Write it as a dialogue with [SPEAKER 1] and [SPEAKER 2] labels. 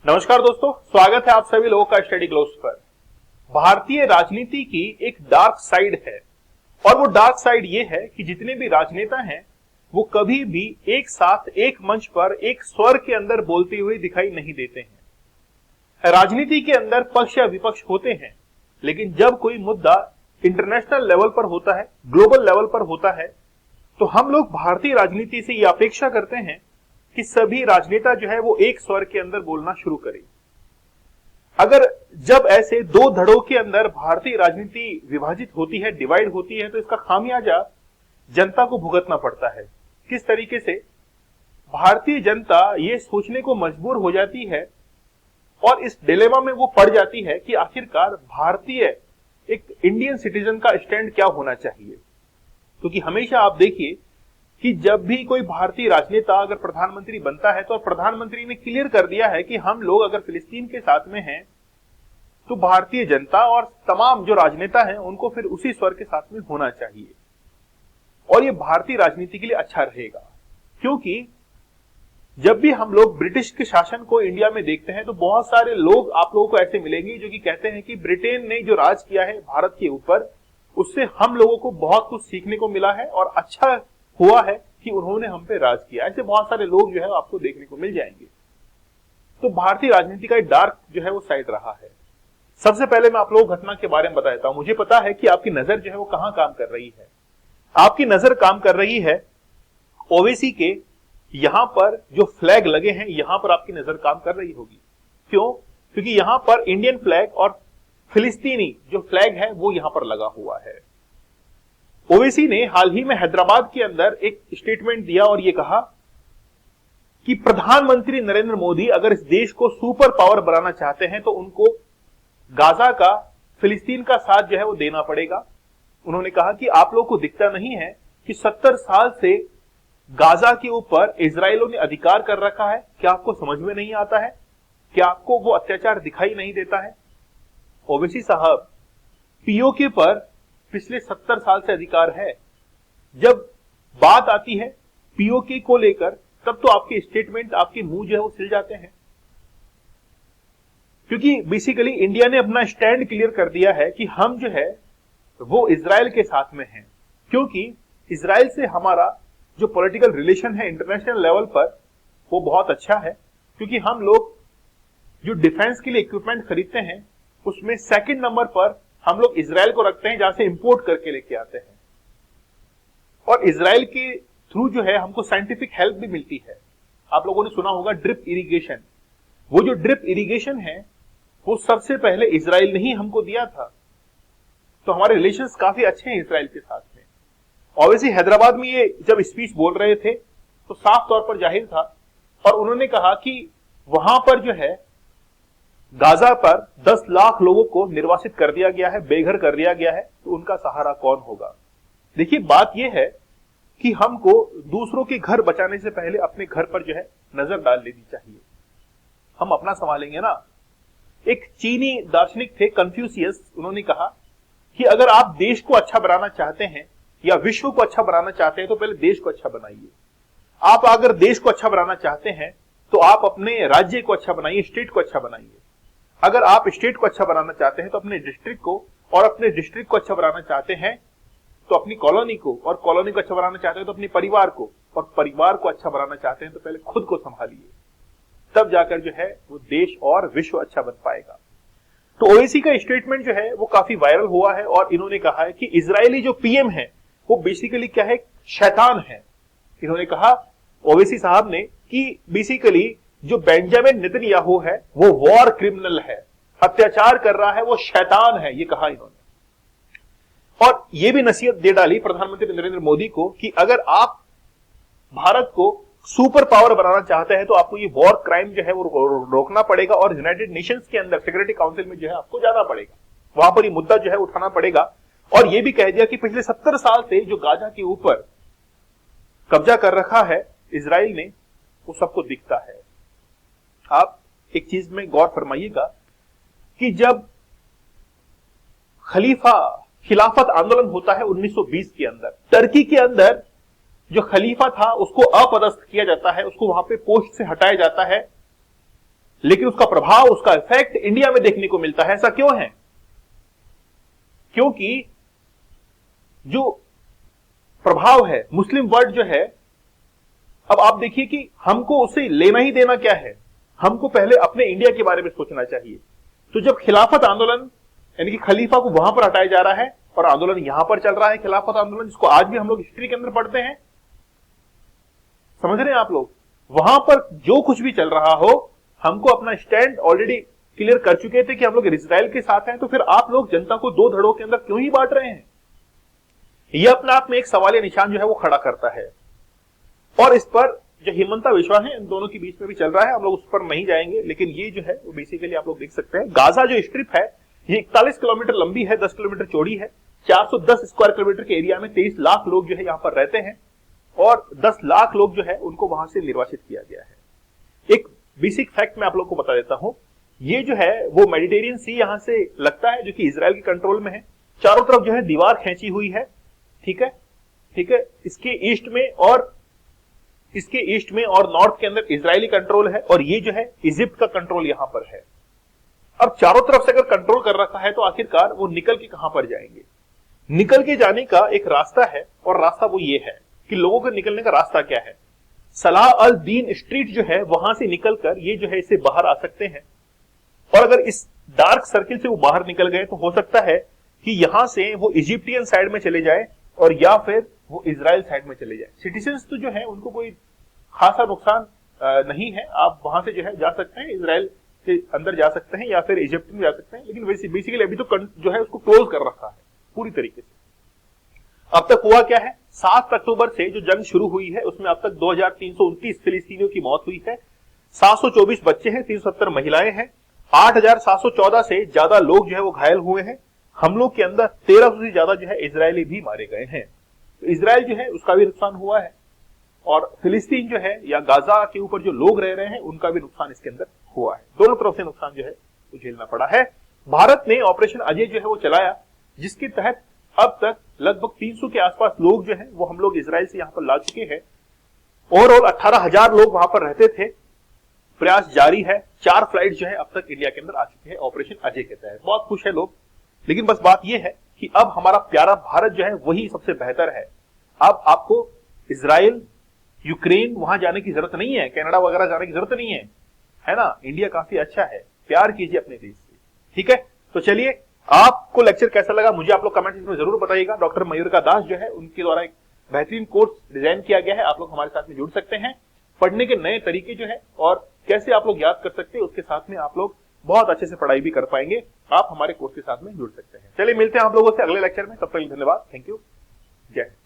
[SPEAKER 1] नमस्कार दोस्तों, स्वागत है आप सभी लोगों का स्टडी ग्लोब्स पर। भारतीय राजनीति की एक डार्क साइड है और वो डार्क साइड ये है कि जितने भी राजनेता हैं वो कभी भी एक साथ एक मंच पर एक स्वर के अंदर बोलते हुए दिखाई नहीं देते हैं। राजनीति के अंदर पक्ष या विपक्ष होते हैं, लेकिन जब कोई मुद्दा इंटरनेशनल लेवल पर होता है, ग्लोबल लेवल पर होता है, तो हम लोग भारतीय राजनीति से ये अपेक्षा करते हैं कि सभी राजनेता जो है वो एक स्वर के अंदर बोलना शुरू करें। अगर जब ऐसे दो धड़ों के अंदर भारतीय राजनीति विभाजित होती है, डिवाइड होती है, तो इसका खामियाजा जनता को भुगतना पड़ता है। किस तरीके से भारतीय जनता ये सोचने को मजबूर हो जाती है और इस डिलेमा में वो पड़ जाती है कि आखिरकार भारतीय एक इंडियन सिटीजन का स्टैंड क्या होना चाहिए। क्योंकि हमेशा आप देखिए कि जब भी कोई भारतीय राजनेता अगर प्रधानमंत्री बनता है तो प्रधानमंत्री ने क्लियर कर दिया है कि हम लोग अगर फिलिस्तीन के साथ में हैं तो भारतीय जनता और तमाम जो राजनेता हैं उनको फिर उसी स्वर के साथ में होना चाहिए। और ये भारतीय राजनीति के लिए अच्छा रहेगा, क्योंकि जब भी हम लोग ब्रिटिश के शासन को इंडिया में देखते हैं तो बहुत सारे लोग आप लोगों को ऐसे मिलेंगे जो कि कहते हैं कि ब्रिटेन ने जो राज किया है भारत के ऊपर, उससे हम लोगों को बहुत कुछ सीखने को मिला है और अच्छा हुआ है कि उन्होंने हम पे राज किया। ऐसे बहुत सारे लोग जो है आपको देखने को मिल जाएंगे। तो भारतीय राजनीति का एक डार्क जो है वो साइड रहा है। सबसे पहले मैं आप लोगों को घटना के बारे में बताता हूं। मुझे पता है कि आपकी नजर जो है वो कहां काम कर रही है। आपकी नजर काम कर रही है ओवैसी के यहां पर जो फ्लैग लगे हैं, यहां पर आपकी नजर काम कर रही होगी। क्यों? क्योंकि यहां पर इंडियन फ्लैग और फिलिस्तीनी जो फ्लैग है वो यहां पर लगा हुआ है। ओवैसी ने हाल ही में हैदराबाद के अंदर एक स्टेटमेंट दिया और यह कहा कि प्रधानमंत्री नरेंद्र मोदी अगर इस देश को सुपर पावर बनाना चाहते हैं तो उनको गाजा का, फिलिस्तीन का साथ जो है वो देना पड़ेगा। उन्होंने कहा कि आप लोग को दिखता नहीं है कि 70 साल से गाजा के ऊपर इजराइलों ने अधिकार कर रखा है? क्या आपको समझ में नहीं आता है? क्या आपको वो अत्याचार दिखाई नहीं देता है? ओवैसी साहब, पीओके पर पिछले 70 साल से अधिकार है। जब बात आती है पीओके को लेकर तब तो आपके स्टेटमेंट, आपके मुंह जो है वो सिल जाते हैं। क्योंकि बेसिकली इंडिया ने अपना स्टैंड क्लियर कर दिया है कि हम जो है वो इजराइल के साथ में हैं, क्योंकि इजराइल से हमारा जो पॉलिटिकल रिलेशन है इंटरनेशनल लेवल पर वो बहुत अच्छा है। क्योंकि हम लोग जो डिफेंस के लिए इक्विपमेंट खरीदते हैं उसमें सेकंड नंबर पर हम लोग इजराइल को रखते हैं, जहां से इंपोर्ट करके लेके आते हैं। और इजराइल के थ्रू जो है हमको साइंटिफिक हेल्प भी मिलती है। आप लोगों ने सुना होगा ड्रिप इरिगेशन। वो जो ड्रिप इरिगेशन है वो सबसे पहले इजराइल ने ही हमको दिया था। तो हमारे रिलेशंस काफी अच्छे हैं इजराइल के साथ में। ऑब्वियसली हैदराबाद में ये जब स्पीच बोल रहे थे तो साफ तौर पर जाहिर था, और उन्होंने कहा कि वहां पर जो है गाजा पर 10 लाख लोगों को निर्वासित कर दिया गया है, बेघर कर दिया गया है, तो उनका सहारा कौन होगा? देखिए, बात यह है कि हमको दूसरों के घर बचाने से पहले अपने घर पर जो है नजर डाल लेनी चाहिए। हम अपना संभालेंगे ना। एक चीनी दार्शनिक थे कन्फ्यूशियस, उन्होंने कहा कि अगर आप देश को अच्छा बनाना चाहते हैं या विश्व को अच्छा बनाना चाहते हैं तो पहले देश को अच्छा बनाइए। आप अगर देश को अच्छा बनाना चाहते हैं तो आप अपने राज्य को अच्छा बनाइए, स्टेट को अच्छा बनाइए। अगर आप स्टेट को अच्छा बनाना चाहते हैं तो अपने डिस्ट्रिक्ट को, और अपने डिस्ट्रिक्ट को अच्छा बनाना चाहते हैं तो अपनी कॉलोनी को, और कॉलोनी को अच्छा बनाना चाहते हैं तो अपने परिवार को, और परिवार को अच्छा बनाना चाहते हैं तो पहले खुद को संभालिए। तब जाकर जो है वो देश और विश्व अच्छा बन पाएगा। तो ओवैसी का स्टेटमेंट जो है वो काफी वायरल हुआ है और इन्होंने कहा है कि इजरायली जो पीएम है वो बेसिकली क्या है, शैतान है। इन्होंने कहा ओवैसी साहब ने कि बेसिकली जो बेंजामिन नेतन्याहू है वो वॉर क्रिमिनल है, अत्याचार कर रहा है, वो शैतान है, ये कहा इन्होंने। और ये भी नसीहत दे डाली प्रधानमंत्री नरेंद्र मोदी को कि अगर आप भारत को सुपर पावर बनाना चाहते हैं तो आपको ये वॉर क्राइम जो है वो रोकना पड़ेगा, और यूनाइटेड नेशंस के अंदर सिक्योरिटी काउंसिल में जो है आपको जाना पड़ेगा, वहां पर ये मुद्दा जो है उठाना पड़ेगा। और ये भी कह दिया कि पिछले 70 साल से जो गाजा के ऊपर कब्जा कर रखा है इजराइल ने, वो सबको दिखता है। आप एक चीज में गौर फरमाइएगा कि जब खिलाफत आंदोलन होता है 1920 के अंदर, टर्की के अंदर जो खलीफा था उसको अपदस्थ किया जाता है, उसको वहां पे पोस्ट से हटाया जाता है, लेकिन उसका प्रभाव, उसका इफेक्ट इंडिया में देखने को मिलता है। ऐसा क्यों है? क्योंकि जो प्रभाव है, मुस्लिम वर्ल्ड जो है, अब आप देखिए कि हमको उससे लेना ही देना क्या है। हमको पहले अपने इंडिया के बारे में सोचना चाहिए। तो जब खिलाफत आंदोलन यानी कि खलीफा को वहां पर हटाया जा रहा है और आंदोलन यहां पर चल रहा है, खिलाफत आंदोलन, जिसको आज भी हम लोग हिस्ट्री के अंदर पढ़ते हैं, समझ रहे हैं आप लोग, वहां पर जो कुछ भी चल रहा हो, हमको अपना स्टैंड ऑलरेडी क्लियर कर चुके थे कि हम लोग इजराइल के साथ हैं। तो फिर आप लोग जनता को दो धड़ों के अंदर क्यों ही बांट रहे हैं? यह अपने आप में एक सवालिया निशान जो है वो खड़ा करता है। और इस पर जो हिमंता विश्वा है, इन दोनों के बीच में भी चल रहा है, हम लोग उस पर नहीं जाएंगे। लेकिन ये जो है वो बेसिकली आप लोग देख सकते हैं, गाजा जो स्ट्रिप है ये 41 किलोमीटर लंबी है, 10 किलोमीटर चौड़ी है, 410 स्क्वायर किलोमीटर के एरिया में 23 लाख लोग जो है यहां पर रहते हैं और 10 लाख लोग जो है उनको वहां से निर्वासित किया गया है। एक बेसिक फैक्ट मैं आप लोग को बता देता हूं, ये जो है वो मेडिटेरियन सी यहां से लगता है, जो कि इजराइल के कंट्रोल में है। चारों तरफ जो है दीवार खींची हुई है, ठीक है, ठीक है। इसके ईस्ट में और नॉर्थ के अंदर इजरायली कंट्रोल है और ये जो है इजिप्ट का कंट्रोल यहां पर है। अब चारों तरफ से अगर कंट्रोल कर रखा है तो आखिरकार वो निकल के कहां पर जाएंगे? निकल के जाने का एक रास्ता है और रास्ता वो ये है कि लोगों के निकलने का रास्ता क्या है। सलाह अल दीन स्ट्रीट जो है वहां से निकलकर ये जो है इससे बाहर आ सकते हैं। और अगर इस डार्क सर्किल से वो बाहर निकल गए तो हो सकता है कि यहां से वो इजिप्टियन साइड में चले जाए और या फिर वो इजराइल साइड में चले जाए। सिटीजन्स तो जो है उनको कोई खासा नुकसान नहीं है, आप वहां से जो है जा सकते हैं, इजराइल के अंदर जा सकते हैं या फिर इजिप्ट में जा सकते हैं। लेकिन बेसिकली अभी तो जो है उसको क्लोज कर रखा है पूरी तरीके से। अब तक हुआ क्या है? 7 अक्टूबर से जो जंग शुरू हुई है उसमें अब तक 2329 फिलिस्तीनियों की मौत हुई है, 724 बच्चे हैं, 370 महिलाएं हैं, 8714 से ज्यादा लोग जो है वो घायल हुए हैं। हमलों के अंदर 1300 से ज्यादा जो है इजरायली भी मारे गए हैं। तो इजराइल जो है उसका भी नुकसान हुआ है और फिलिस्तीन जो है या गाजा के ऊपर जो लोग रह रहे हैं उनका भी नुकसान इसके अंदर हुआ है। दोनों तरफ से नुकसान जो है वो झेलना पड़ा है। भारत ने ऑपरेशन अजय जो है वो चलाया, जिसके तहत अब तक लगभग 300 के आसपास लोग जो है वो हम लोग इजराइल से यहां पर ला चुके हैं। ओवरऑल 18,000 लोग वहां पर रहते थे। प्रयास जारी है। 4 फ्लाइट जो है अब तक इंडिया के अंदर आ चुके हैं ऑपरेशन अजय के तहत। बहुत खुश है लोग। लेकिन बस बात यह है कि अब हमारा प्यारा भारत जो है वही सबसे बेहतर है। अब आपको इजराइल, यूक्रेन वहां जाने की जरूरत नहीं है, कनाडा वगैरह जाने की जरूरत नहीं है ना। इंडिया काफी अच्छा है, प्यार कीजिए अपने देश से, ठीक है। तो चलिए, आपको लेक्चर कैसा लगा मुझे आप लोग कमेंट में जरूर बताइएगा। डॉक्टर मयूरिका दास जो है उनके द्वारा एक बेहतरीन कोर्स डिजाइन किया गया है, आप लोग हमारे साथ में जुड़ सकते हैं। पढ़ने के नए तरीके जो है और कैसे आप लोग याद कर सकते हैं उसके साथ में आप लोग बहुत अच्छे से पढ़ाई भी कर पाएंगे। आप हमारे कोर्स के साथ में जुड़ सकते हैं। चलिए मिलते हैं आप लोगों से अगले लेक्चर में, तब तक धन्यवाद, थैंक यू, जय हिंद।